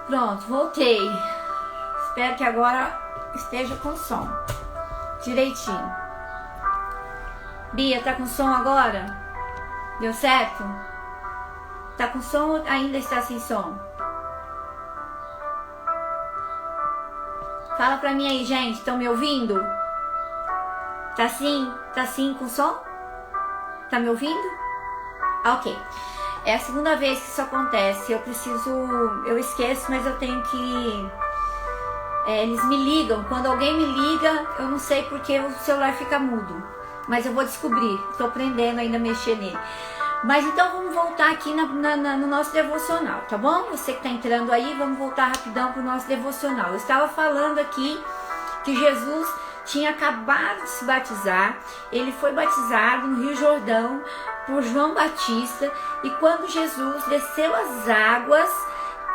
Pronto, voltei. Espero que agora esteja com som direitinho. Bia, tá com som agora? Deu certo? Tá com som ou ainda está sem som? Fala pra mim aí, gente. Estão me ouvindo? Tá assim? Tá assim com som? Tá me ouvindo? Ok. É a segunda vez que isso acontece. Eu esqueço, mas eu tenho que... eles me ligam. Quando alguém me liga, eu não sei porque o celular fica mudo. Mas eu vou descobrir. Estou aprendendo ainda a mexer nele. Mas então vamos voltar aqui no nosso devocional, tá bom? Você que está entrando aí, vamos voltar rapidão para o nosso devocional. Eu estava falando aqui que Jesus tinha acabado de se batizar. Ele foi batizado no Rio Jordão por João Batista, e quando Jesus desceu as águas,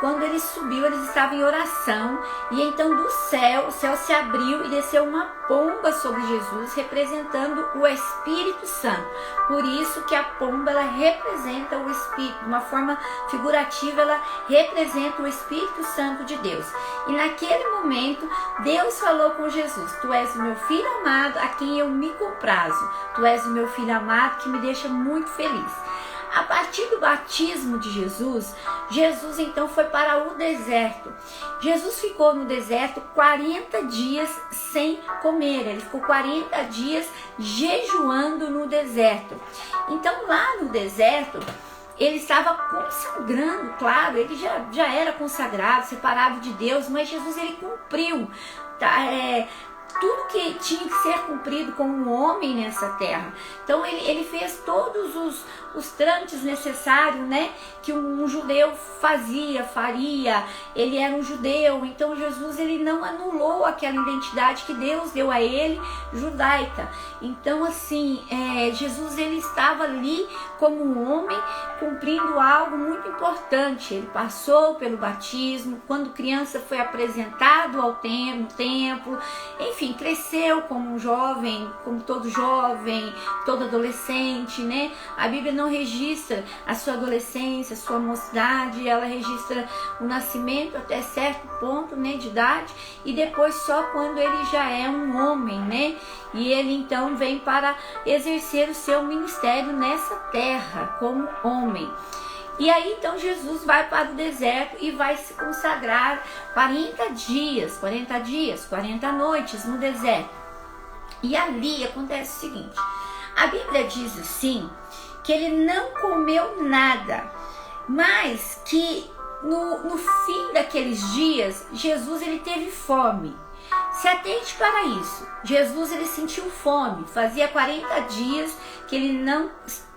quando ele subiu, eles estavam em oração, e então do céu, o céu se abriu e desceu uma pomba sobre Jesus, representando o Espírito Santo. Por isso que a pomba, ela representa o Espírito, de uma forma figurativa, ela representa o Espírito Santo de Deus. E naquele momento, Deus falou com Jesus: tu és o meu filho amado, a quem eu me comprazo. Tu és o meu filho amado, que me deixa muito feliz. A partir do batismo de Jesus, Jesus então foi para o deserto. Jesus ficou no deserto 40 dias sem comer. Ele ficou 40 dias jejuando no deserto. Então lá no deserto, ele estava consagrando, claro, ele já era consagrado, separado de Deus, mas Jesus, ele cumpriu tudo que tinha que ser cumprido como um homem nessa terra. Então ele fez todos os trâmites necessários, né, que um judeu faria. Ele era um judeu, então Jesus, ele não anulou aquela identidade que Deus deu a ele, judaica. Então assim, Jesus, ele estava ali como um homem, cumprindo algo muito importante. Ele passou pelo batismo, quando criança foi apresentado ao templo, enfim, cresceu como um jovem, como todo jovem, todo adolescente, né? A Bíblia não registra a sua adolescência, a sua mocidade, ela registra o nascimento até certo ponto, né, de idade, e depois só quando ele já é um homem, né? E ele então vem para exercer o seu ministério nessa terra como homem. E aí então Jesus vai para o deserto e vai se consagrar 40 dias, 40 noites no deserto. E ali acontece o seguinte: a Bíblia diz assim, que ele não comeu nada, mas que no fim daqueles dias, Jesus, ele teve fome. Se atente para isso. Jesus, ele sentiu fome. Fazia 40 dias que ele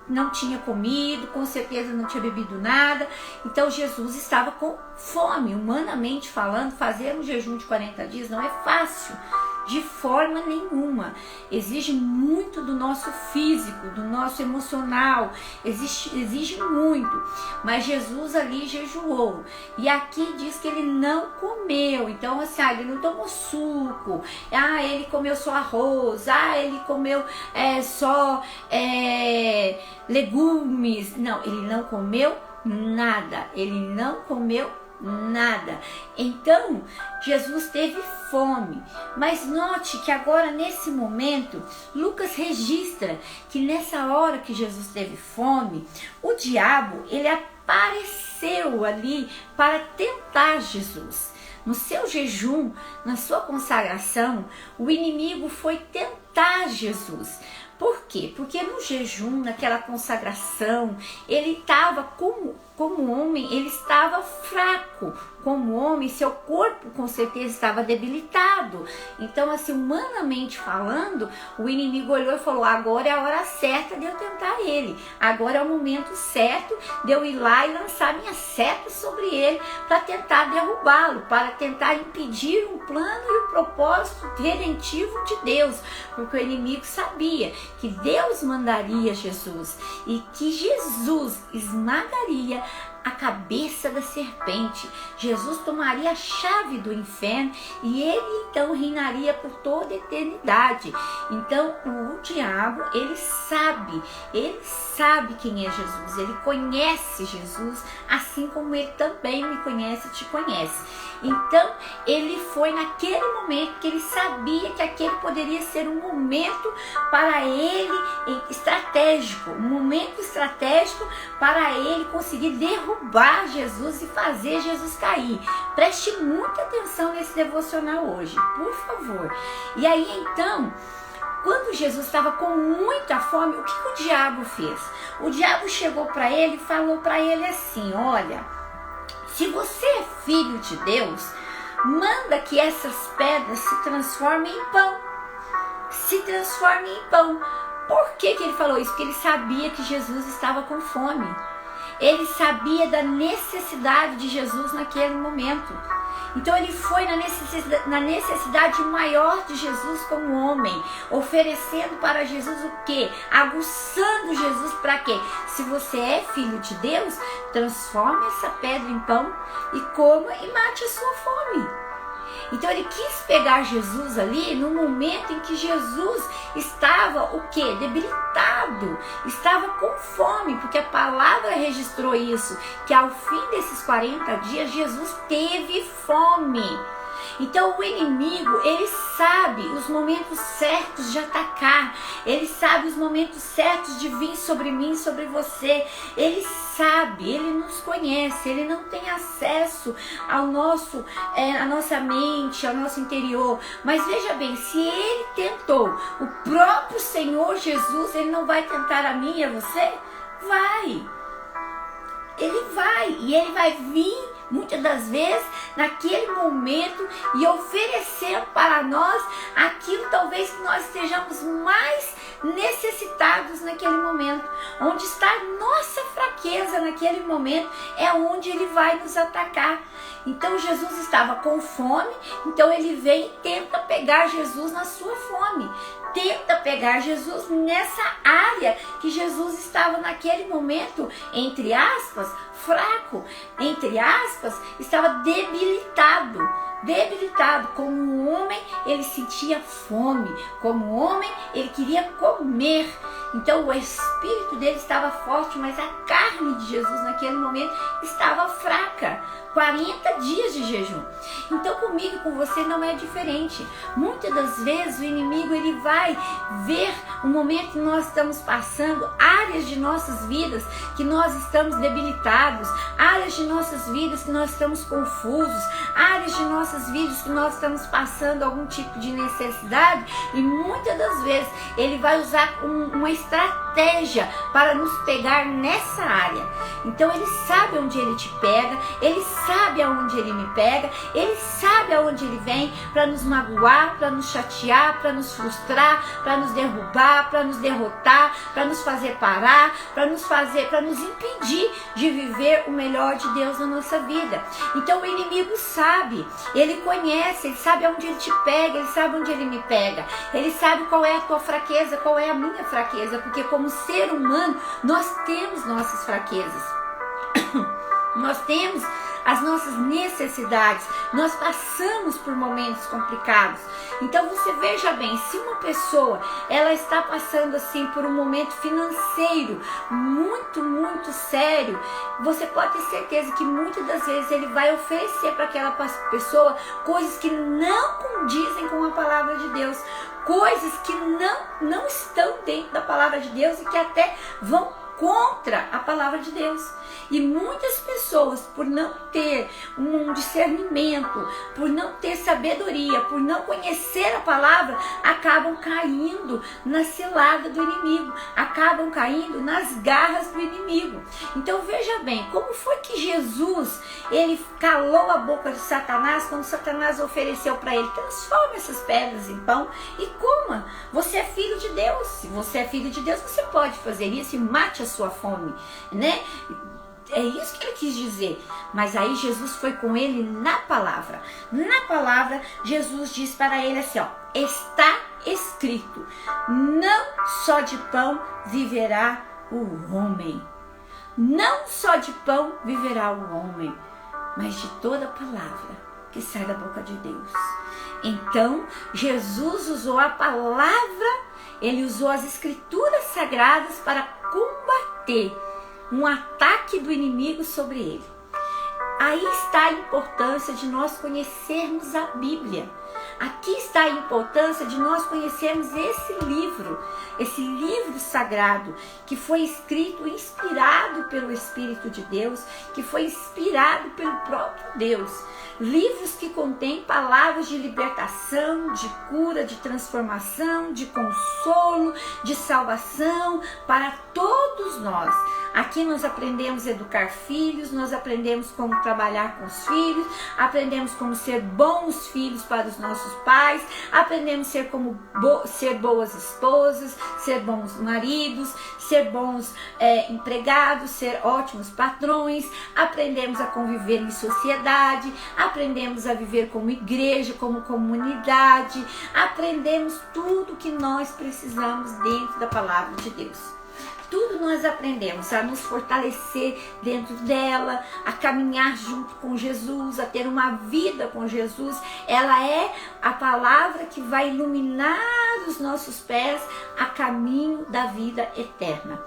não tinha comido, com certeza não tinha bebido nada. Então Jesus estava com fome. Humanamente falando, fazer um jejum de 40 dias não é fácil, de forma nenhuma. Exige muito do nosso físico, do nosso emocional, exige muito. Mas Jesus ali jejuou. E aqui diz que ele não comeu. Então assim, ele não tomou suco, ele comeu só arroz, ele comeu só legumes. Não, ele não comeu nada. Ele não comeu nada. Então Jesus teve fome. Mas note que agora, nesse momento, Lucas registra que nessa hora que Jesus teve fome, o diabo, ele apareceu ali para tentar Jesus. No seu jejum, na sua consagração, o inimigo foi tentar Jesus. Por quê? Porque no jejum, naquela consagração, ele estava como homem, ele estava fraco. Como homem, seu corpo com certeza estava debilitado. Então, assim, humanamente falando, o inimigo olhou e falou: agora é a hora certa de eu tentar ele. Agora é o momento certo de eu ir lá e lançar minha seta sobre ele para tentar derrubá-lo, para tentar impedir o plano e o propósito redentivo de Deus. Porque o inimigo sabia que Deus mandaria Jesus e que Jesus esmagaria a cabeça da serpente. Jesus tomaria a chave do inferno e ele então reinaria por toda a eternidade. Então o diabo, ele sabe quem é Jesus, ele conhece Jesus, assim como ele também me conhece e te conhece. Então ele foi naquele momento que ele sabia que aquele poderia ser um momento para ele estratégico, um momento estratégico para ele conseguir derrubar Jesus e fazer Jesus cair. Preste muita atenção nesse devocional hoje, por favor. E aí então, quando Jesus estava com muita fome, o que o diabo fez? O diabo chegou para ele e falou para ele assim: olha, se você é filho de Deus, manda que essas pedras se transformem em pão. Se transformem em pão. Por que ele falou isso? Porque ele sabia que Jesus estava com fome. Ele sabia da necessidade de Jesus naquele momento. Então ele foi na necessidade maior de Jesus como homem, oferecendo para Jesus o quê? Aguçando Jesus para quê? Se você é filho de Deus, transforme essa pedra em pão e coma e mate a sua fome. Então ele quis pegar Jesus ali no momento em que Jesus estava o quê? Debilitado, estava com fome, porque a palavra registrou isso, que ao fim desses 40 dias Jesus teve fome. Então o inimigo, ele sabe os momentos certos de atacar, ele sabe os momentos certos de vir sobre mim, sobre você, ele sabe, ele nos conhece, ele não tem acesso ao nosso, à nossa mente, ao nosso interior, mas veja bem, se ele tentou o próprio Senhor Jesus, ele não vai tentar a mim e a você? Vai! Ele vai, e ele vai vir muitas das vezes naquele momento e oferecer para nós aquilo talvez que nós estejamos mais necessitados naquele momento. Onde está a nossa fraqueza naquele momento é onde ele vai nos atacar. Então Jesus estava com fome, então ele vem e tenta pegar Jesus na sua fome. Tenta pegar Jesus nessa área que Jesus estava naquele momento, entre aspas, fraco, entre aspas, estava debilitado. Como um homem, ele sentia fome, como homem, ele queria comer. Então o espírito dele estava forte, mas a carne de Jesus naquele momento estava fraca. 40 dias de jejum. Então comigo e com você não é diferente. Muitas das vezes o inimigo, ele vai ver o momento que nós estamos passando, áreas de nossas vidas que nós estamos debilitados, áreas de nossas vidas que nós estamos confusos, áreas de nossas vidas que nós estamos passando algum tipo de necessidade, e muitas das vezes ele vai usar uma estratégia para nos pegar nessa área. Então ele sabe onde ele te pega, ele sabe aonde ele me pega, ele sabe aonde ele vem para nos magoar, para nos chatear, para nos frustrar, para nos derrubar, para nos derrotar, para nos fazer parar, para nos impedir de viver o melhor de Deus na nossa vida. Então o inimigo sabe, ele conhece, ele sabe aonde ele te pega, ele sabe onde ele me pega, ele sabe qual é a tua fraqueza, qual é a minha fraqueza, porque como ser humano nós temos nossas fraquezas. Nós temos as nossas necessidades, nós passamos por momentos complicados. Então você veja bem, se uma pessoa ela está passando assim por um momento financeiro muito sério, você pode ter certeza que muitas das vezes ele vai oferecer para aquela pessoa coisas que não condizem com a palavra de Deus, coisas que não estão dentro da palavra de Deus e que até vão contra a palavra de Deus. E muitas pessoas, por não ter um discernimento, por não ter sabedoria, por não conhecer a palavra, acabam caindo na cilada do inimigo, acabam caindo nas garras do inimigo. Então veja bem, como foi que Jesus, ele calou a boca de Satanás quando Satanás ofereceu para ele: transforma essas pedras em pão e coma. Você é filho de Deus. Se você é filho de Deus, você pode fazer isso e mate a sua fome, né? É isso que ele quis dizer. Mas aí Jesus foi com ele na palavra. Na palavra, Jesus diz para ele assim, ó: está escrito, não só de pão viverá o homem. Não só de pão viverá o homem, mas de toda palavra que sai da boca de Deus. Então, Jesus usou a palavra, ele usou as escrituras sagradas para combater um ataque do inimigo sobre ele. Aí está a importância de nós conhecermos a Bíblia. Aqui está a importância de nós conhecermos esse livro sagrado, que foi escrito, inspirado pelo Espírito de Deus, que foi inspirado pelo próprio Deus. Livros que contêm palavras de libertação, de cura, de transformação, de consolo, de salvação para todos nós. Aqui nós aprendemos a educar filhos, nós aprendemos como trabalhar com os filhos, aprendemos como ser bons filhos para os nossos pais, aprendemos ser boas esposas, ser bons maridos, ser bons empregados, ser ótimos patrões, aprendemos a conviver em sociedade, aprendemos a viver como igreja, como comunidade, aprendemos tudo que nós precisamos dentro da palavra de Deus. Tudo nós aprendemos a nos fortalecer dentro dela, a caminhar junto com Jesus, a ter uma vida com Jesus. Ela é a palavra que vai iluminar os nossos pés a caminho da vida eterna.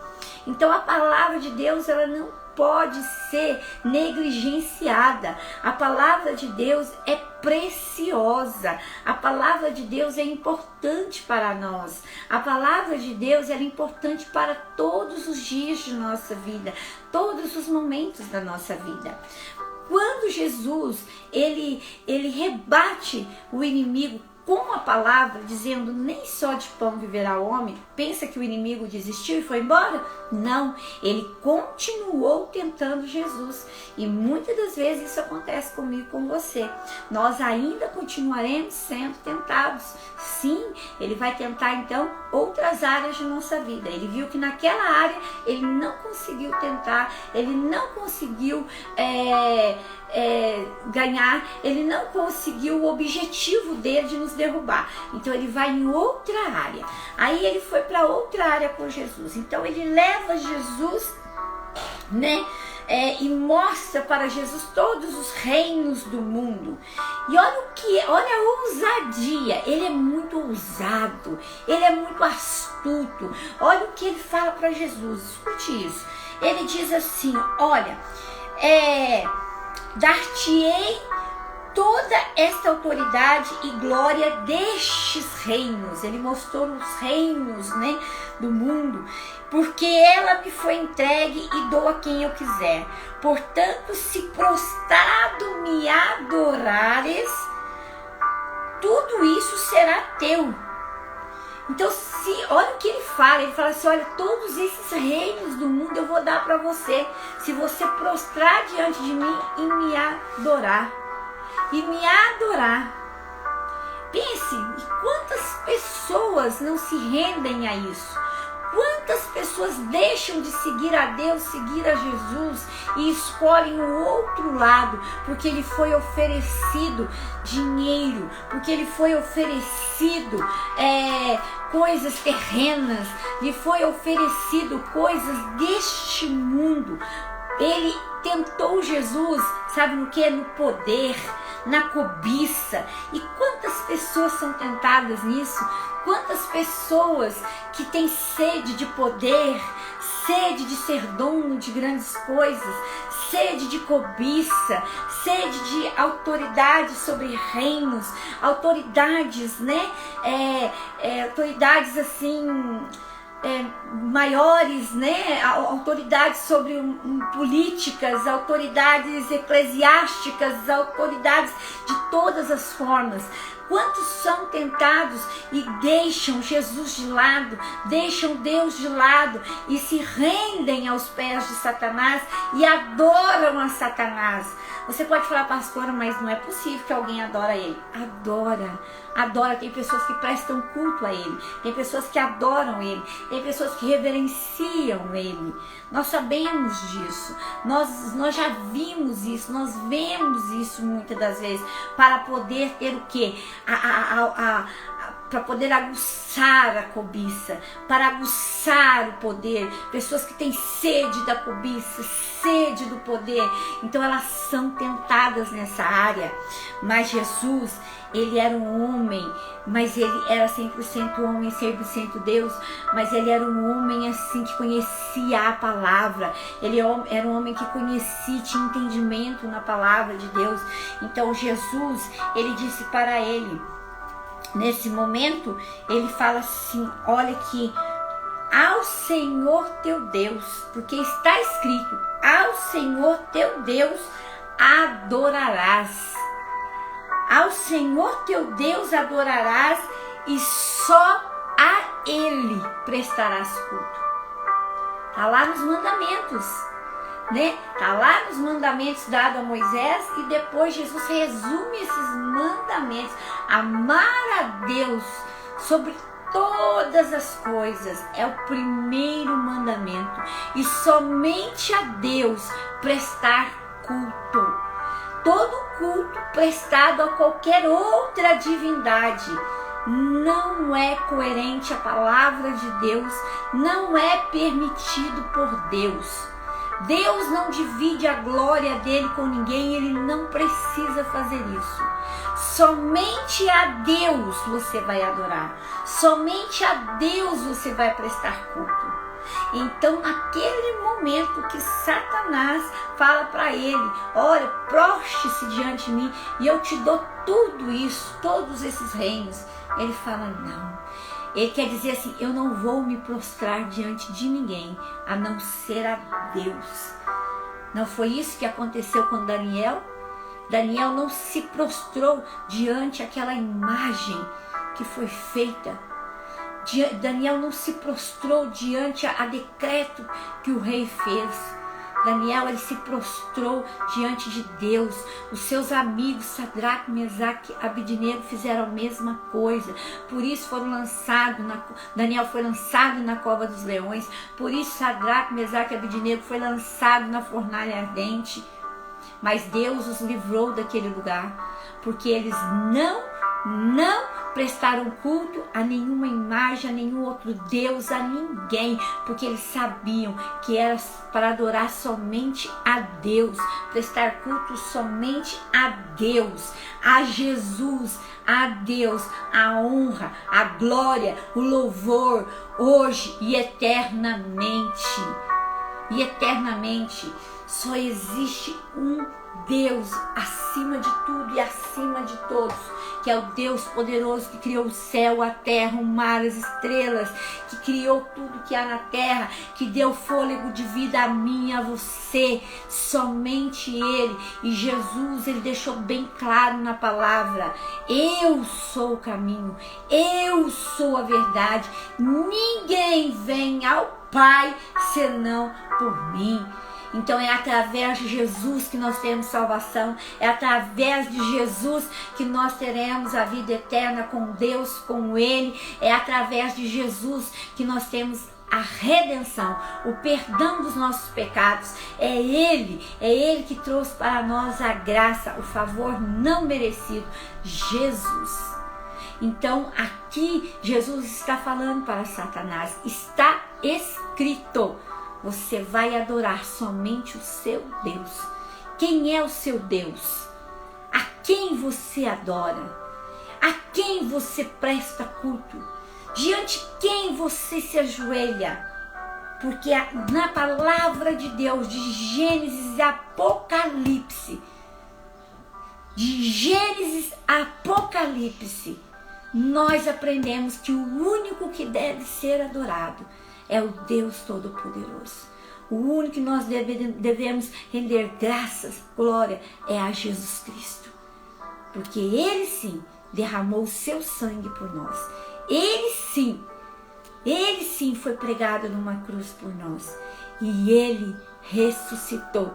Então a palavra de Deus, ela não pode ser negligenciada. A palavra de Deus é preciosa. A palavra de Deus é importante para nós. A palavra de Deus é importante para todos os dias de nossa vida, todos os momentos da nossa vida. Quando Jesus ele rebate o inimigo com a palavra, dizendo nem só de pão viverá o homem, pensa que o inimigo desistiu e foi embora? Não, ele continuou tentando Jesus. E muitas das vezes isso acontece comigo e com você. Nós ainda continuaremos sendo tentados. Sim, ele vai tentar então outras áreas de nossa vida. Ele viu que naquela área ele não conseguiu tentar, ele não conseguiu ganhar, ele não conseguiu o objetivo dele de nos derrubar. Então ele vai em outra área. Aí ele foi para outra área com Jesus. Então ele leva Jesus, e mostra para Jesus todos os reinos do mundo. E olha a ousadia. Ele é muito ousado, ele é muito astuto. Olha o que ele fala para Jesus. Escute isso. Ele diz assim: olha, dar-te-ei toda esta autoridade e glória destes reinos. Ele mostrou os reinos, do mundo, porque ela me foi entregue e dou a quem eu quiser. Portanto, se prostrado me adorares, tudo isso será teu. Então, olha o que ele fala assim: olha, todos esses reinos do mundo eu vou dar para você, se você prostrar diante de mim e me adorar. E me adorar. Pense, quantas pessoas não se rendem a isso? Quantas pessoas deixam de seguir a Deus, seguir a Jesus e escolhem o outro lado, porque lhe foi oferecido dinheiro, porque lhe foi oferecido coisas terrenas, lhe foi oferecido coisas deste mundo. Ele tentou Jesus, sabe no que? No poder, na cobiça. E quantas pessoas são tentadas nisso? Quantas pessoas que têm sede de poder, sede de ser dono de grandes coisas, sede de cobiça, sede de autoridade sobre reinos, autoridades, autoridades assim, maiores, autoridades sobre políticas, autoridades eclesiásticas, autoridades de todas as formas. Quantos são tentados e deixam Jesus de lado, deixam Deus de lado e se rendem aos pés de Satanás e adoram a Satanás? Você pode falar: pastora, mas não é possível que alguém adora ele. Adora. Tem pessoas que prestam culto a ele, tem pessoas que adoram ele, tem pessoas que reverenciam ele. Nós sabemos disso, nós já vimos isso, nós vemos isso muitas das vezes, para poder ter o quê? para poder aguçar a cobiça, para aguçar o poder. Pessoas que têm sede da cobiça, sede do poder, então elas são tentadas nessa área. Mas Jesus, ele era um homem, mas ele era 100% homem, 100% Deus, mas ele era um homem assim que conhecia a palavra, ele era um homem que conhecia, tinha entendimento na palavra de Deus. Então Jesus, ele disse para ele, nesse momento, ele fala assim, olha que ao Senhor teu Deus, porque está escrito, ao Senhor teu Deus adorarás. Ao Senhor teu Deus adorarás e só a Ele prestarás culto. Está lá nos mandamentos, né? Está lá nos mandamentos dados a Moisés e depois Jesus resume esses mandamentos. Amar a Deus sobre todas as coisas é o primeiro mandamento e somente a Deus prestar culto. Todo culto prestado a qualquer outra divindade não é coerente à palavra de Deus, não é permitido por Deus. Deus não divide a glória dele com ninguém, ele não precisa fazer isso. Somente a Deus você vai adorar, somente a Deus você vai prestar culto. Então, naquele momento que Satanás fala para ele, olha, proste-se diante de mim e eu te dou tudo isso, todos esses reinos. Ele fala, não. Ele quer dizer assim, eu não vou me prostrar diante de ninguém, a não ser a Deus. Não foi isso que aconteceu com Daniel? Daniel não se prostrou diante aquela imagem que foi feita. Daniel não se prostrou diante a decreto que o rei fez. Daniel, ele se prostrou diante de Deus. Os seus amigos Sadraque, Mesaque e Abidnego fizeram a mesma coisa. Por isso Daniel foi lançado na cova dos leões. Por isso Sadraque, Mesaque e Abidnego foi lançado na fornalha ardente. Mas Deus os livrou daquele lugar, porque eles não prestaram culto a nenhuma imagem, a nenhum outro Deus, a ninguém, porque eles sabiam que era para adorar somente a Deus, prestar culto somente a Deus, a Jesus, a Deus, a honra, a glória, o louvor, hoje e eternamente. E eternamente só existe um Deus acima de tudo e acima de todos, que é o Deus poderoso que criou o céu, a terra, o mar, as estrelas, que criou tudo que há na terra, que deu fôlego de vida a mim e a você, somente Ele. E Jesus, Ele deixou bem claro na palavra, eu sou o caminho, eu sou a verdade, ninguém vem ao Pai senão por mim. Então é através de Jesus que nós temos salvação, é através de Jesus que nós teremos a vida eterna com Deus, com Ele, é através de Jesus que nós temos a redenção, o perdão dos nossos pecados. É Ele que trouxe para nós a graça, o favor não merecido, Jesus. Então aqui Jesus está falando para Satanás, está escrito, você vai adorar somente o seu Deus. Quem é o seu Deus? A quem você adora? A quem você presta culto? Diante de quem você se ajoelha? Porque na palavra de Deus, de Gênesis e Apocalipse, nós aprendemos que o único que deve ser adorado é o Deus Todo-Poderoso. O único que nós devemos render graças, glória, é a Jesus Cristo. Porque Ele sim derramou o seu sangue por nós. Ele sim foi pregado numa cruz por nós. E Ele ressuscitou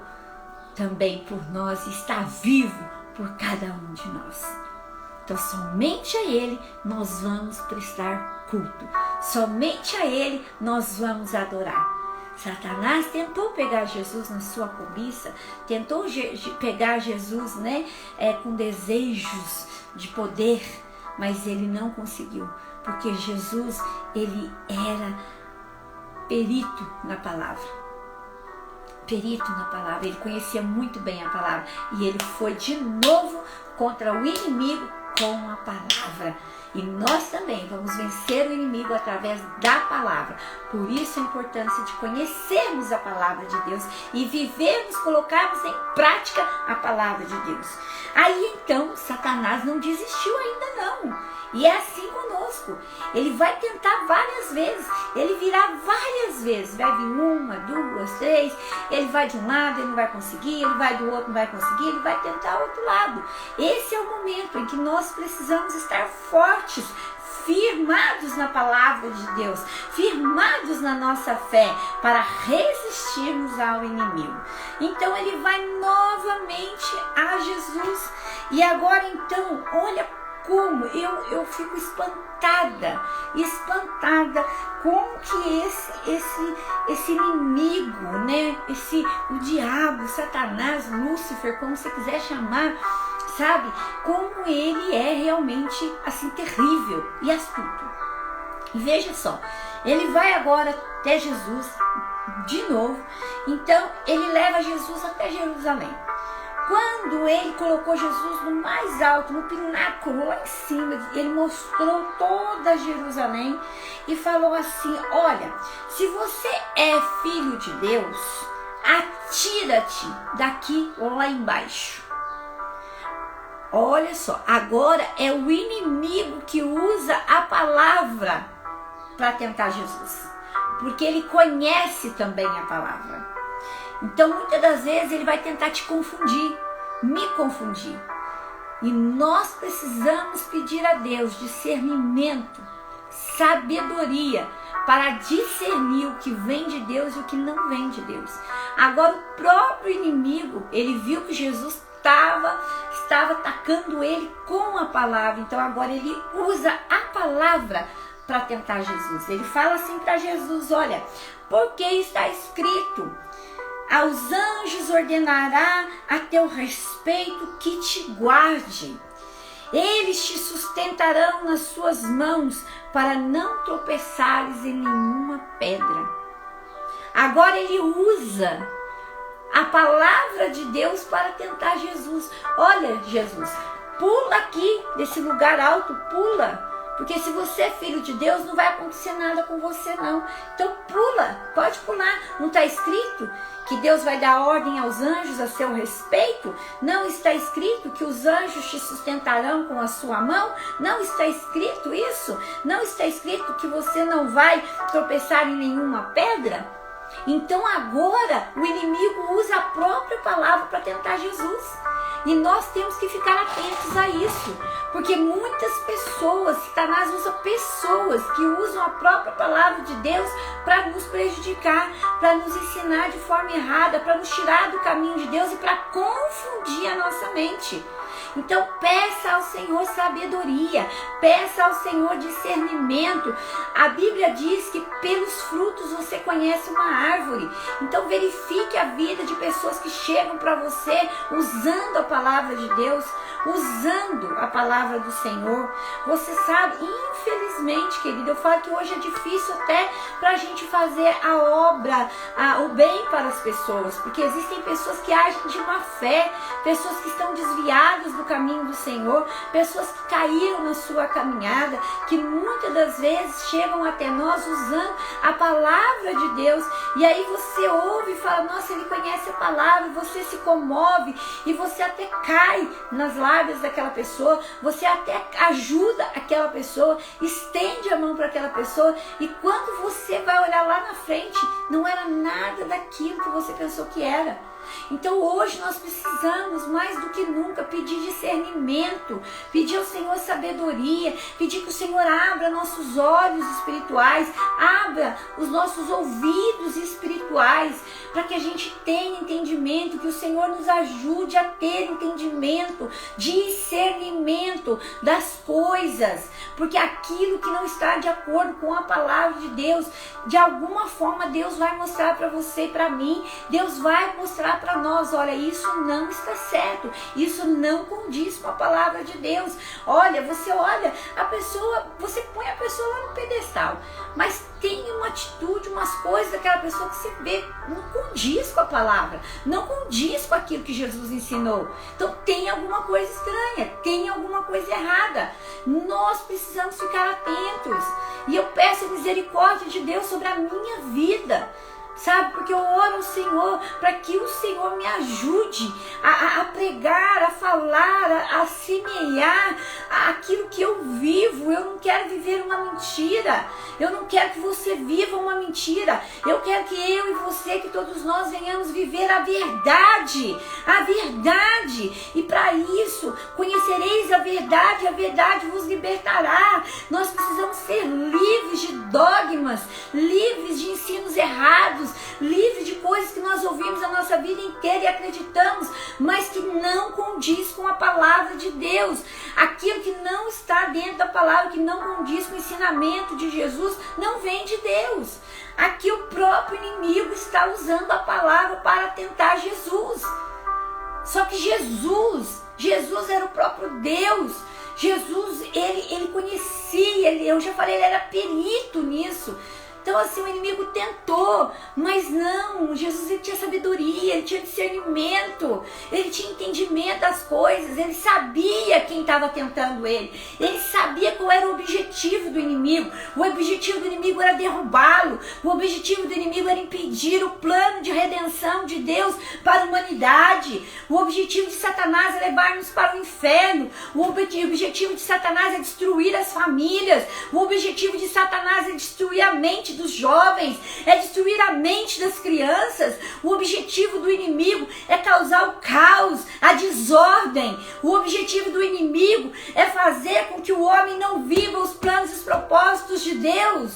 também por nós e está vivo por cada um de nós. Então somente a Ele nós vamos prestar culto. Somente a Ele nós vamos adorar. Satanás tentou pegar Jesus na sua cobiça, tentou pegar Jesus, com desejos de poder, mas ele não conseguiu, porque Jesus, ele era perito na palavra. Perito na palavra, ele conhecia muito bem a palavra, e ele foi de novo contra o inimigo com a palavra. E nós também vamos vencer o inimigo através da palavra. Por isso a importância de conhecermos a palavra de Deus e vivermos, colocarmos em prática a palavra de Deus. Aí então Satanás não desistiu ainda não. E é assim conosco. Ele vai tentar várias vezes. Ele virá várias vezes. Vai vir 1, 2, 3. Ele vai de um lado, ele não vai conseguir. Ele vai do outro, não vai conseguir. Ele vai tentar o outro lado. Esse é o momento em que nós precisamos estar fortes, firmados na palavra de Deus, firmados na nossa fé, para resistirmos ao inimigo. Então ele vai novamente a Jesus. E agora então, olha como eu fico espantada como que esse inimigo, né? O diabo, Satanás, Lúcifer, como você quiser chamar, sabe? Como ele é realmente assim terrível e astuto. E veja só, ele vai agora até Jesus de novo. Então ele leva Jesus até Jerusalém. Quando ele colocou Jesus no mais alto, no pináculo, lá em cima, ele mostrou toda Jerusalém e falou assim: olha, se você é filho de Deus, atira-te daqui ou lá embaixo. Olha só, agora é o inimigo que usa a palavra para tentar Jesus, porque ele conhece também a palavra. Então, muitas das vezes, ele vai tentar te confundir, me confundir. E nós precisamos pedir a Deus discernimento, sabedoria, para discernir o que vem de Deus e o que não vem de Deus. Agora, o próprio inimigo, ele viu que Jesus estava atacando ele com a palavra. Então, agora ele usa a palavra para tentar Jesus. Ele fala assim para Jesus: olha, porque está escrito: aos anjos ordenará a teu respeito que te guarde. Eles te sustentarão nas suas mãos para não tropeçares em nenhuma pedra. Agora ele usa a palavra de Deus para tentar Jesus. Olha, Jesus, pula aqui desse lugar alto, pula. Porque se você é filho de Deus, não vai acontecer nada com você não. Então pula, pode pular. Não está escrito que Deus vai dar ordem aos anjos a seu respeito? Não está escrito que os anjos te sustentarão com a sua mão? Não está escrito isso? Não está escrito que você não vai tropeçar em nenhuma pedra? Então agora o inimigo usa a própria palavra para tentar Jesus. E nós temos que ficar atentos a isso, porque muitas pessoas, Satanás usa pessoas que usam a própria palavra de Deus para nos prejudicar, para nos ensinar de forma errada, para nos tirar do caminho de Deus e para confundir a nossa mente. Então peça ao Senhor sabedoria, peça ao Senhor discernimento. A Bíblia diz que pelos frutos você conhece uma árvore. Então verifique a vida de pessoas que chegam para você usando a palavra de Deus, usando a palavra do Senhor. Você sabe, infelizmente, querido, eu falo que hoje é difícil até para a gente fazer a obra, o bem para as pessoas, porque existem pessoas que agem de má fé, pessoas que estão desviadas do caminho do Senhor, pessoas que caíram na sua caminhada, que muitas das vezes chegam até nós usando a palavra de Deus, e aí você ouve e fala: nossa, ele conhece a palavra, você se comove, e você até cai nas lábias daquela pessoa, você até ajuda aquela pessoa, estende a mão para aquela pessoa, e quando você vai olhar lá na frente, não era nada daquilo que você pensou que era. Então hoje nós precisamos mais do que nunca pedir discernimento, pedir ao Senhor sabedoria, pedir que o Senhor abra nossos olhos espirituais, abra os nossos ouvidos espirituais, para que a gente tenha entendimento, que o Senhor nos ajude a ter entendimento, discernimento das coisas, porque aquilo que não está de acordo com a palavra de Deus, de alguma forma Deus vai mostrar para você e para mim, Deus vai mostrar para nós, olha, isso não está certo, isso não condiz com a palavra de Deus. Olha, você olha a pessoa, você põe a pessoa lá no pedestal, mas tem uma atitude, umas coisas daquela pessoa que você vê, não condiz com a palavra, não condiz com aquilo que Jesus ensinou. Então tem alguma coisa estranha, tem alguma coisa errada. Nós precisamos ficar atentos. E eu peço a misericórdia de Deus sobre a minha vida, sabe? Porque eu oro ao Senhor para que o Senhor me ajude a pregar, a falar, a semear aquilo que eu vivo. Eu não quero viver uma mentira. Eu não quero que você viva uma mentira. Eu quero que eu e você, que todos nós venhamos viver a verdade. A verdade. E para isso, conhecereis a verdade vos libertará. Nós precisamos ser livres de dogmas, livres de ensinos errados, livre de coisas que nós ouvimos a nossa vida inteira e acreditamos, mas que não condiz com a palavra de Deus. Aquilo que não está dentro da palavra, que não condiz com o ensinamento de Jesus, não vem de Deus. Aqui o próprio inimigo está usando a palavra para tentar Jesus. Só que Jesus era o próprio Deus. Jesus, ele conhecia, eu já falei, ele era perito nisso. Então assim, o inimigo tentou, mas não, Jesus ele tinha sabedoria, ele tinha discernimento, ele tinha entendimento das coisas, ele sabia quem estava tentando ele sabia qual era o objetivo do inimigo. O objetivo do inimigo era derrubá-lo, o objetivo do inimigo era impedir o plano de redenção de Deus para a humanidade. O objetivo de Satanás é levar-nos para o inferno, o objetivo de Satanás é destruir as famílias, o objetivo de Satanás é destruir a mente dos jovens, é destruir a mente das crianças. O objetivo do inimigo é causar o caos, a desordem. O objetivo do inimigo é fazer com que o homem não viva os planos e os propósitos de Deus.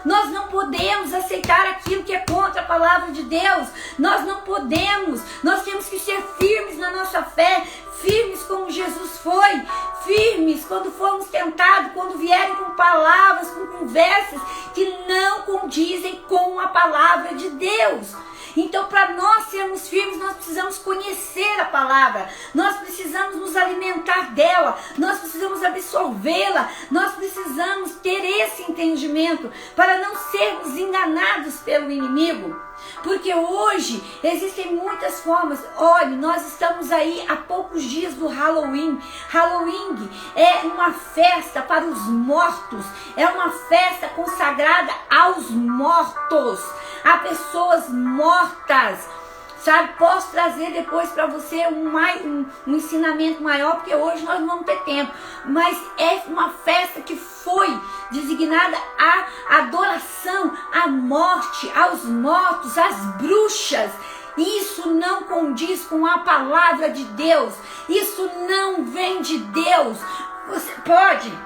Nós não podemos aceitar aquilo que é contra a palavra de Deus. Nós não podemos. Nós temos que ser firmes na nossa fé, firmes como Jesus foi, firmes quando formos tentados, quando vierem com palavras, com conversas que não condizem com a palavra de Deus. Então, para nós sermos firmes, nós precisamos conhecer a palavra, nós precisamos nos alimentar dela, nós precisamos absorvê-la, nós precisamos ter esse entendimento para não sermos enganados pelo inimigo. Porque hoje existem muitas formas. Olha, nós estamos aí há poucos dias do Halloween. Halloween é uma festa para os mortos, é uma festa consagrada aos mortos, a pessoas mortas. Sabe, posso trazer depois para você um ensinamento maior, porque hoje nós não vamos ter tempo. Mas é uma festa que foi designada à adoração, à morte, aos mortos, às bruxas. Isso não condiz com a palavra de Deus. Isso não vem de Deus. Você pode,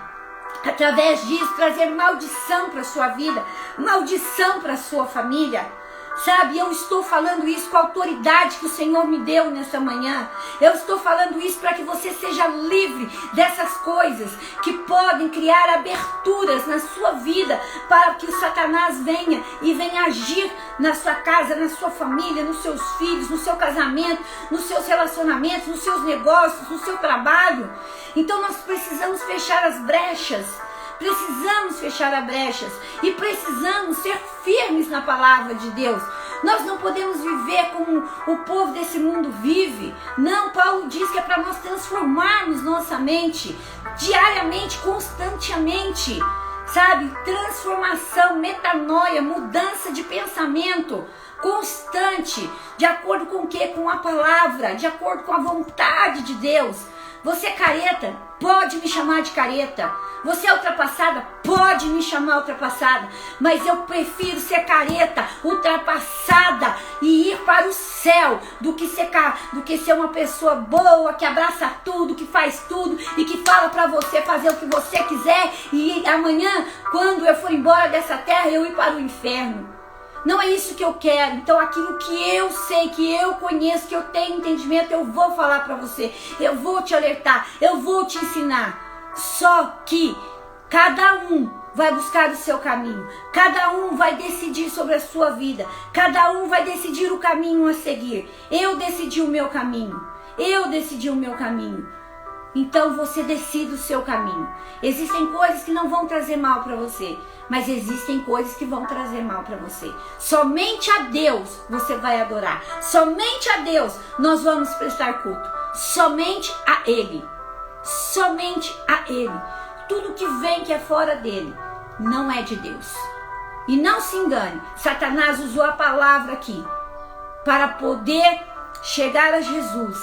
através disso, trazer maldição para a sua vida, maldição para a sua família. Sabe, eu estou falando isso com a autoridade que o Senhor me deu nessa manhã. Eu estou falando isso para que você seja livre dessas coisas que podem criar aberturas na sua vida para que o Satanás venha agir na sua casa, na sua família, nos seus filhos, no seu casamento, nos seus relacionamentos, nos seus negócios, no seu trabalho. Então nós precisamos fechar as brechas. Precisamos fechar as brechas e precisamos ser firmes na palavra de Deus. Nós não podemos viver como o povo desse mundo vive. Não, Paulo diz que é para nós transformarmos nossa mente diariamente, constantemente. Sabe? Transformação, metanoia, mudança de pensamento constante. De acordo com o quê? Com a palavra, de acordo com a vontade de Deus. Você é careta? Pode me chamar de careta. Você é ultrapassada? Pode me chamar ultrapassada. Mas eu prefiro ser careta, ultrapassada e ir para o céu do que ser uma pessoa boa, que abraça tudo, que faz tudo e que fala para você fazer o que você quiser e amanhã, quando eu for embora dessa terra, eu ir para o inferno. Não é isso que eu quero. Então aquilo que eu sei, que eu conheço, que eu tenho entendimento, eu vou falar para você. Eu vou te alertar, eu vou te ensinar. Só que cada um vai buscar o seu caminho. Cada um vai decidir sobre a sua vida. Cada um vai decidir o caminho a seguir. Eu decidi o meu caminho. Eu decidi o meu caminho. Então você decide o seu caminho. Existem coisas que não vão trazer mal para você, mas existem coisas que vão trazer mal para você. Somente a Deus você vai adorar. Somente a Deus nós vamos prestar culto. Somente a Ele. Somente a Ele. Tudo que vem que é fora dele não é de Deus. E não se engane, Satanás usou a palavra aqui para poder chegar a Jesus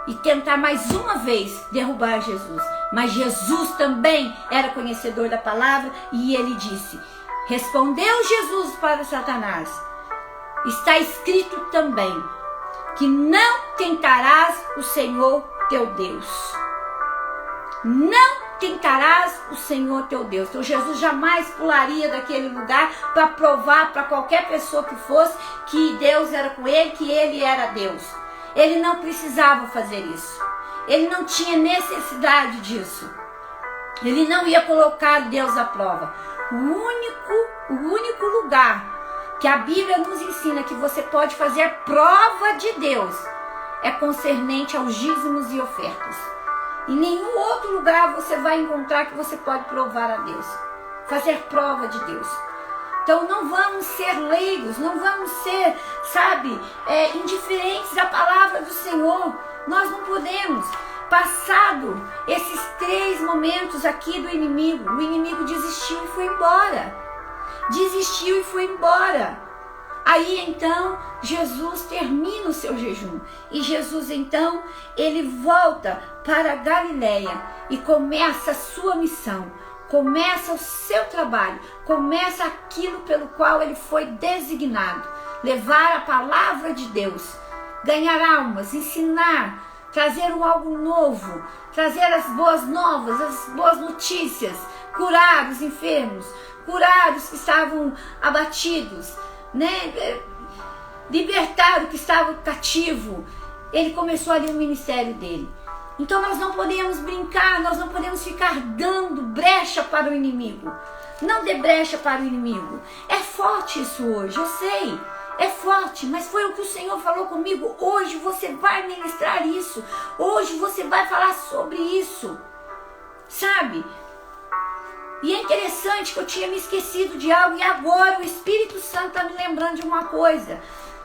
e tentar mais uma vez derrubar Jesus. Mas Jesus também era conhecedor da palavra e ele disse: respondeu Jesus para Satanás: está escrito também que não tentarás o Senhor teu Deus. Não tentarás o Senhor teu Deus. Então Jesus jamais pularia daquele lugar para provar para qualquer pessoa que fosse que Deus era com ele, que ele era Deus. Ele não precisava fazer isso. Ele não tinha necessidade disso. Ele não ia colocar Deus à prova. O único lugar que a Bíblia nos ensina que você pode fazer prova de Deus é concernente aos dízimos e ofertas. Em nenhum outro lugar você vai encontrar que você pode provar a Deus, fazer prova de Deus. Então não vamos ser leigos, não vamos ser, indiferentes à palavra do Senhor. Nós não podemos. Passado esses 3 momentos aqui do inimigo, o inimigo desistiu e foi embora. Desistiu e foi embora. Aí então Jesus termina o seu jejum e Jesus então ele volta para a Galileia e começa a sua missão, começa o seu trabalho, começa aquilo pelo qual ele foi designado, levar a palavra de Deus, ganhar almas, ensinar, trazer algo novo, trazer as boas novas, as boas notícias, curar os enfermos, curar os que estavam abatidos, libertar o que estava cativo. Ele começou ali o ministério dele. Então nós não podemos brincar, nós não podemos ficar dando brecha para o inimigo. Não dê brecha para o inimigo. É forte isso hoje, eu sei. É forte, mas foi o que o Senhor falou comigo. Hoje você vai ministrar isso. Hoje você vai falar sobre isso. Sabe? E é interessante que eu tinha me esquecido de algo e agora o Espírito Santo está me lembrando de uma coisa.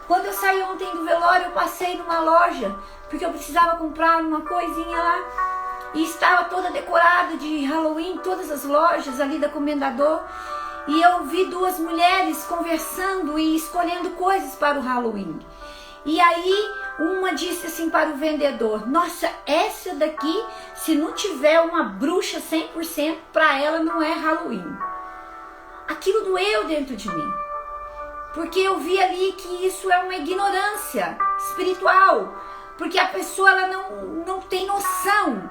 Quando eu saí ontem do velório, eu passei numa loja, porque eu precisava comprar uma coisinha lá. E estava toda decorada de Halloween, todas as lojas ali da Comendador. E eu vi 2 mulheres conversando e escolhendo coisas para o Halloween. E aí uma disse assim para o vendedor: nossa, essa daqui, se não tiver uma bruxa 100%, para ela não é Halloween. Aquilo doeu dentro de mim. Porque eu vi ali que isso é uma ignorância espiritual. Porque a pessoa ela não tem noção.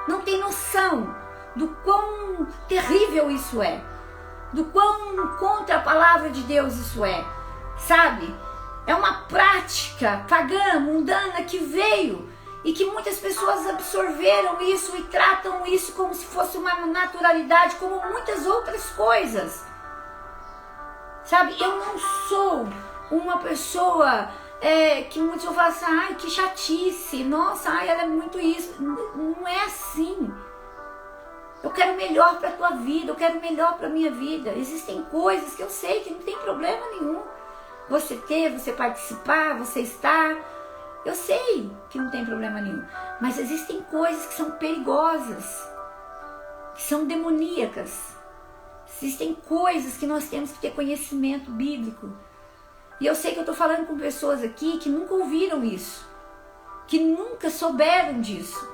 Não tem noção do quão terrível isso é. Do quão contra a palavra de Deus isso é. Sabe? É uma prática pagã, mundana que veio e que muitas pessoas absorveram isso e tratam isso como se fosse uma naturalidade, como muitas outras coisas. Sabe, eu não sou uma pessoa que muitos vão falar assim: ai, que chatice, nossa, ai, ela é muito isso. Não é assim. Eu quero melhor para a tua vida, eu quero melhor para a minha vida. Existem coisas que eu sei que não tem problema nenhum. Você ter, você participar, você estar. Eu sei que não tem problema nenhum. Mas existem coisas que são perigosas, que são demoníacas. Existem coisas que nós temos que ter conhecimento bíblico. E eu sei que eu estou falando com pessoas aqui que nunca ouviram isso, que nunca souberam disso.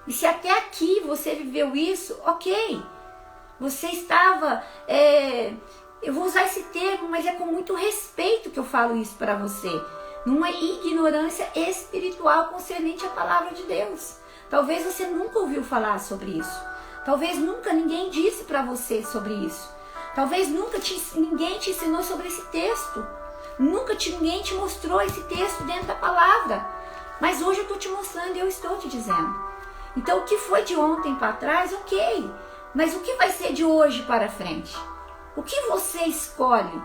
E se até aqui você viveu isso, ok. Você estava... eu vou usar esse termo, mas é com muito respeito que eu falo isso para você. Numa ignorância espiritual concernente à palavra de Deus. Talvez você nunca ouviu falar sobre isso. Talvez nunca ninguém disse para você sobre isso. Talvez ninguém te ensinou sobre esse texto. Ninguém te mostrou esse texto dentro da palavra. Mas hoje eu estou te mostrando e eu estou te dizendo. Então o que foi de ontem para trás, ok. Mas o que vai ser de hoje para frente? O que você escolhe?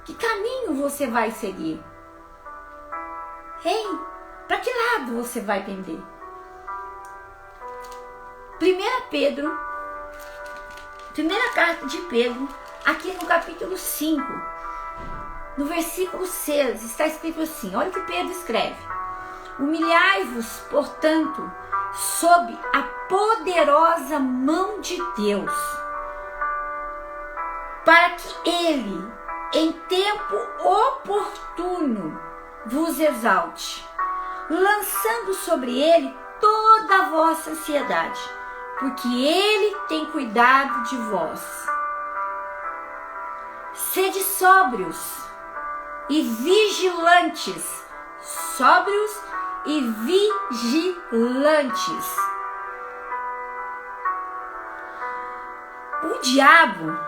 Que caminho você vai seguir? Ei, para que lado você vai pender? 1 carta de Pedro, aqui no capítulo 5, no versículo 6, está escrito assim, olha o que Pedro escreve. Humilhai-vos, portanto, sob a poderosa mão de Deus, para que Ele, em tempo oportuno, vos exalte, lançando sobre Ele toda a vossa ansiedade, porque Ele tem cuidado de vós. Sede sóbrios e vigilantes, sóbrios e vigilantes. O diabo,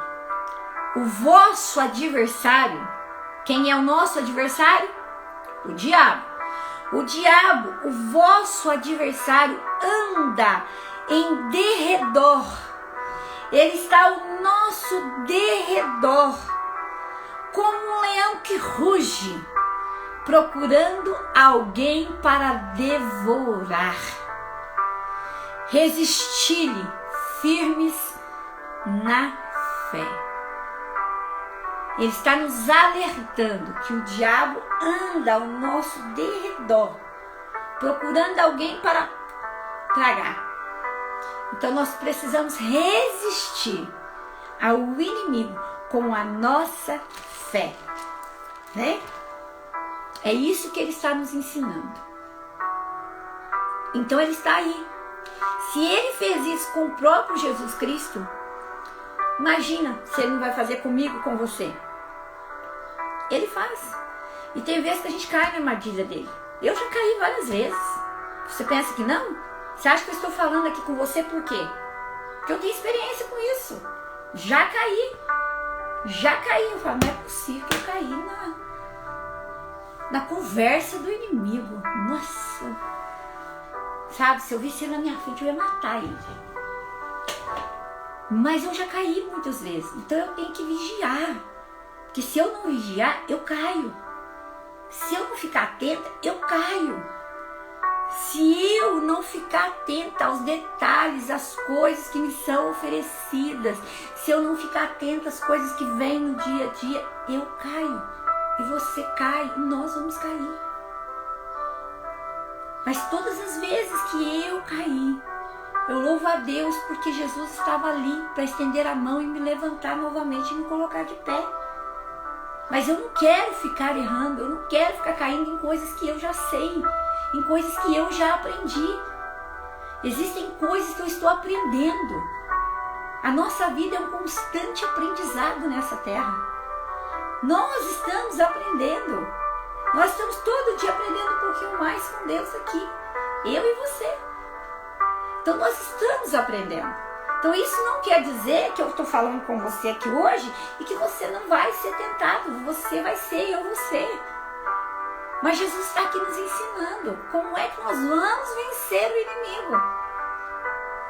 o vosso adversário, quem é o nosso adversário? O diabo. O diabo, o vosso adversário, anda em derredor. Ele está ao nosso derredor, como um leão que ruge, procurando alguém para devorar. Resisti-lhe firmes na fé. Ele está nos alertando que o diabo anda ao nosso derredor, procurando alguém para tragar. Então nós precisamos resistir ao inimigo com a nossa fé, né? É isso que ele está nos ensinando. Então ele está aí. Se ele fez isso com o próprio Jesus Cristo, imagina se ele não vai fazer comigo, com você. Ele faz. E tem vezes que a gente cai na armadilha dele. Eu já caí várias vezes. Você pensa que não? Você acha que eu estou falando aqui com você por quê? Porque eu tenho experiência com isso. Já caí. Eu falo, não é possível que eu caí na conversa do inimigo. Nossa. Sabe, se eu visse ele na minha frente, eu ia matar ele. Mas eu já caí muitas vezes. Então eu tenho que vigiar. Porque se eu não vigiar, eu caio. Se eu não ficar atenta, eu caio. Se eu não ficar atenta aos detalhes, às coisas que me são oferecidas, se eu não ficar atenta às coisas que vêm no dia a dia, eu caio. E você cai, e nós vamos cair. Mas todas as vezes que eu caí, eu louvo a Deus porque Jesus estava ali para estender a mão e me levantar novamente e me colocar de pé. Mas eu não quero ficar errando, eu não quero ficar caindo em coisas que eu já sei, em coisas que eu já aprendi. Existem coisas que eu estou aprendendo. A nossa vida é um constante aprendizado nessa terra. Nós estamos aprendendo. Nós estamos todo dia aprendendo um pouquinho mais com Deus aqui. Eu e você. Então nós estamos aprendendo. Então isso não quer dizer que eu estou falando com você aqui hoje e que você não vai ser tentado. Você vai ser, eu vou ser. Mas Jesus está aqui nos ensinando como é que nós vamos vencer o inimigo.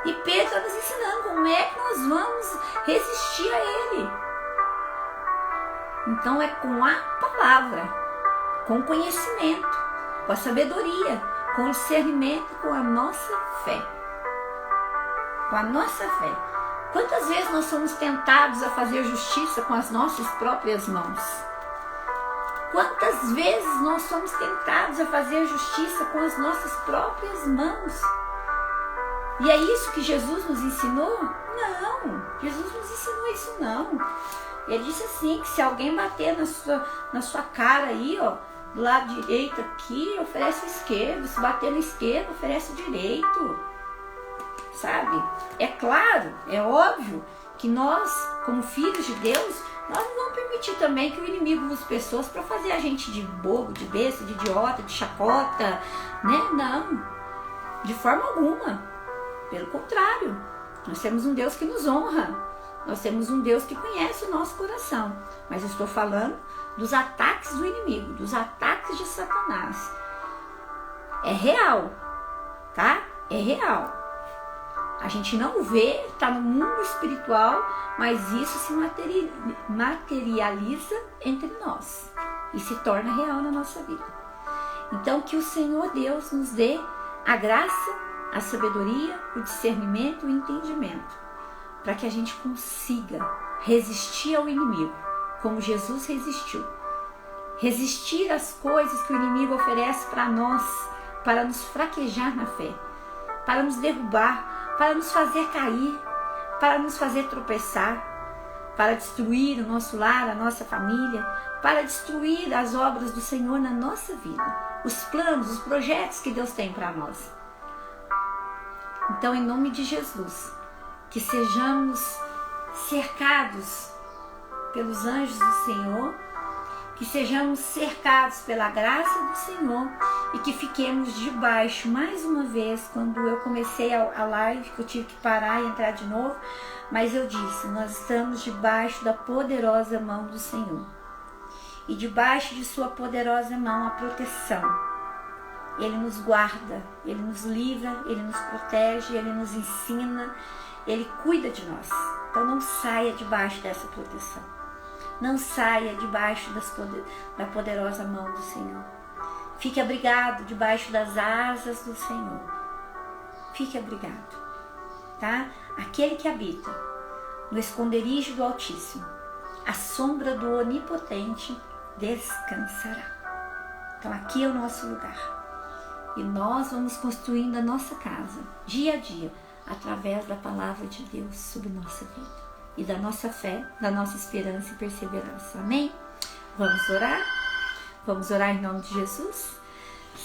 E Pedro está nos ensinando como é que nós vamos resistir a ele. Então é com a palavra, com o conhecimento, com a sabedoria, com o discernimento, com a nossa fé. Com a nossa fé. Quantas vezes nós somos tentados a fazer justiça com as nossas próprias mãos? Quantas vezes nós somos tentados a fazer justiça com as nossas próprias mãos? E é isso que Jesus nos ensinou? Não, Jesus nos ensinou isso não. Ele disse assim, que se alguém bater na sua cara aí, ó, do lado direito aqui, oferece o esquerdo. Se bater no esquerdo, oferece o direito. Sabe? É claro, é óbvio que nós, como filhos de Deus, nós não vamos permitir também que o inimigo use pessoas para fazer a gente de bobo, de besta, de idiota, de chacota, né? Não, de forma alguma. Pelo contrário, nós temos um Deus que nos honra. Nós temos um Deus que conhece o nosso coração. Mas eu estou falando dos ataques do inimigo, dos ataques de Satanás. É real, tá? É real. A gente não vê, está no mundo espiritual, mas isso se materializa entre nós e se torna real na nossa vida. Então, que o Senhor Deus nos dê a graça, a sabedoria, o discernimento, o entendimento, para que a gente consiga resistir ao inimigo, como Jesus resistiu. Resistir às coisas que o inimigo oferece para nós, para nos fraquejar na fé, para nos derrubar, para nos fazer cair, para nos fazer tropeçar, para destruir o nosso lar, a nossa família, para destruir as obras do Senhor na nossa vida, os planos, os projetos que Deus tem para nós. Então, em nome de Jesus, que sejamos cercados pelos anjos do Senhor, que sejamos cercados pela graça do Senhor e que fiquemos debaixo, mais uma vez, quando eu comecei a live, que eu tive que parar e entrar de novo, mas eu disse, nós estamos debaixo da poderosa mão do Senhor. E debaixo de sua poderosa mão a proteção. Ele nos guarda, Ele nos livra, Ele nos protege, Ele nos ensina, Ele cuida de nós. Então não saia debaixo dessa proteção. Não saia debaixo da poderosa mão do Senhor. Fique abrigado debaixo das asas do Senhor. Fique abrigado, tá? Aquele que habita no esconderijo do Altíssimo, à sombra do Onipotente descansará. Então aqui é o nosso lugar. E nós vamos construindo a nossa casa, dia a dia, através da palavra de Deus sobre nossa vida. E da nossa fé, da nossa esperança e perseverança. Amém? Vamos orar? Vamos orar em nome de Jesus?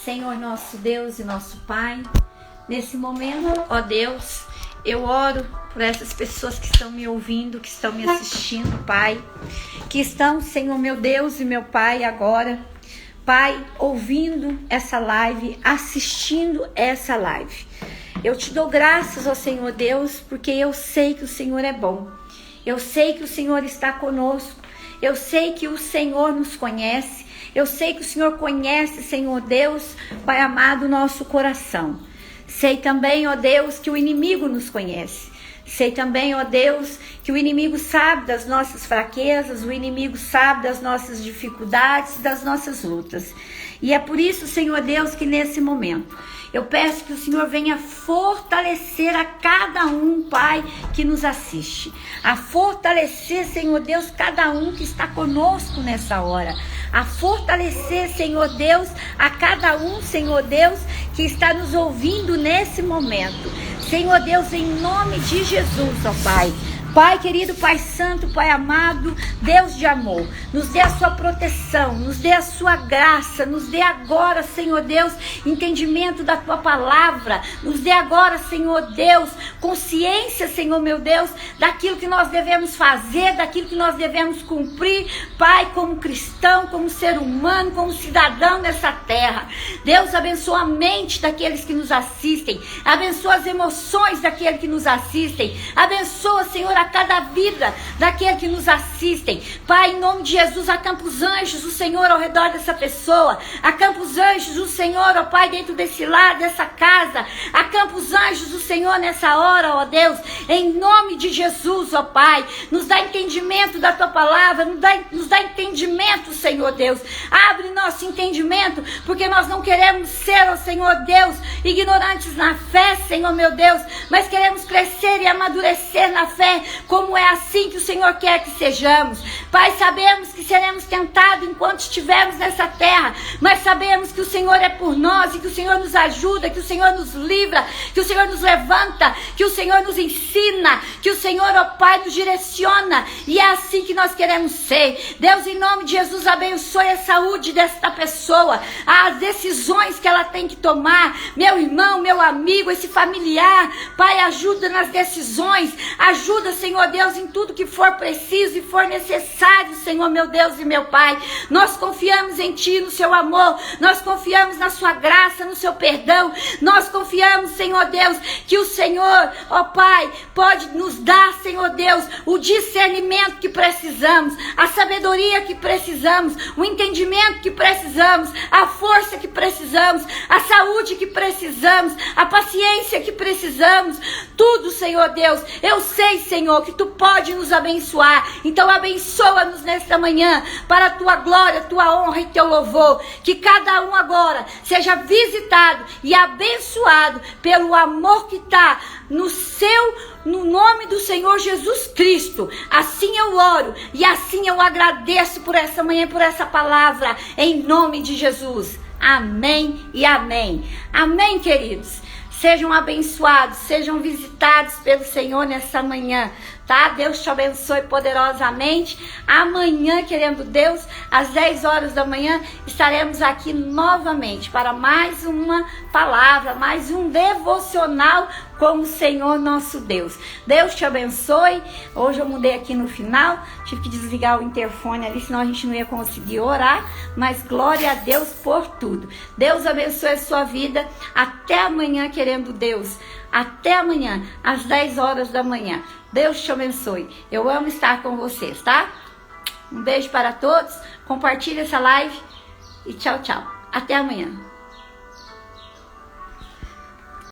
Senhor nosso Deus e nosso Pai, nesse momento, ó Deus, eu oro por essas pessoas que estão me ouvindo, que estão me assistindo, Pai, que estão, Senhor meu Deus e meu Pai, agora, Pai, ouvindo essa live, assistindo essa live. Eu te dou graças, ó Senhor Deus, porque eu sei que o Senhor é bom. Eu sei que o Senhor está conosco. Eu sei que o Senhor nos conhece. Eu sei que o Senhor conhece, Senhor Deus, Pai amado, o nosso coração. Sei também, ó Deus, que o inimigo nos conhece. Sei também, ó Deus, que o inimigo sabe das nossas fraquezas, o inimigo sabe das nossas dificuldades, das nossas lutas. E é por isso, Senhor Deus, que nesse momento eu peço que o Senhor venha fortalecer a cada um, Pai, que nos assiste. A fortalecer, Senhor Deus, cada um que está conosco nessa hora. A fortalecer, Senhor Deus, a cada um, Senhor Deus, que está nos ouvindo nesse momento. Senhor Deus, em nome de Jesus, ó Pai. Pai querido, Pai santo, Pai amado, Deus de amor, nos dê a sua proteção, nos dê a sua graça, nos dê agora, Senhor Deus, entendimento da tua palavra, nos dê agora, Senhor Deus, consciência, Senhor meu Deus, daquilo que nós devemos fazer, daquilo que nós devemos cumprir, Pai, como cristão, como ser humano, como cidadão nessa terra. Deus, abençoa a mente daqueles que nos assistem, abençoa as emoções daqueles que nos assistem, abençoa, Senhor, a cada vida daquele que nos assistem. Pai, em nome de Jesus, acampa os anjos do Senhor ao redor dessa pessoa. Acampa os anjos do Senhor, ó Pai, dentro desse lar, dessa casa. Acampa os anjos do Senhor nessa hora, ó Deus. Em nome de Jesus, ó Pai. Nos dá entendimento da Tua palavra. Nos dá entendimento, Senhor Deus. Abre nosso entendimento, porque nós não queremos ser, ó Senhor Deus, ignorantes na fé, Senhor meu Deus. Mas queremos crescer e amadurecer na fé, como é assim que o Senhor quer que sejamos. Pai, sabemos que seremos tentados enquanto estivermos nessa terra, mas sabemos que o Senhor é por nós e que o Senhor nos ajuda, que o Senhor nos livra, que o Senhor nos levanta, que o Senhor nos ensina, que o Senhor, ó Pai, nos direciona, e é assim que nós queremos ser. Deus, em nome de Jesus, abençoe a saúde desta pessoa, as decisões que ela tem que tomar, meu irmão, meu amigo, esse familiar. Pai, ajuda nas decisões, ajuda, Senhor Deus, em tudo que for preciso e for necessário, Senhor meu Deus e meu Pai. Nós confiamos em Ti, no Seu amor, nós confiamos na Sua graça, no Seu perdão, nós confiamos, Senhor Deus, que o Senhor, ó Pai, pode nos dar, Senhor Deus, o discernimento que precisamos, a sabedoria que precisamos, o entendimento que precisamos, a força que precisamos, a saúde que precisamos, a paciência que precisamos, tudo, Senhor Deus. Eu sei, Senhor, que Tu pode nos abençoar, então abençoa-nos nesta manhã, para a Tua glória, Tua honra e Teu louvor, que cada um agora seja visitado e abençoado pelo amor que está no nome do Senhor Jesus Cristo. Assim eu oro e assim eu agradeço por essa manhã, por essa palavra, em nome de Jesus. Amém e amém. Amém, queridos. Sejam abençoados, sejam visitados pelo Senhor nessa manhã, tá? Deus te abençoe poderosamente. Amanhã, querendo Deus, às 10 horas da manhã, estaremos aqui novamente para mais uma palavra, mais um devocional com o Senhor nosso Deus. Deus te abençoe. Hoje eu mudei aqui no final, tive que desligar o interfone ali, senão a gente não ia conseguir orar, mas glória a Deus por tudo. Deus abençoe a sua vida. Até amanhã, querendo Deus. Até amanhã, às 10 horas da manhã. Deus te abençoe. Eu amo estar com vocês, tá? Um beijo para todos. Compartilhe essa live e tchau, tchau. Até amanhã.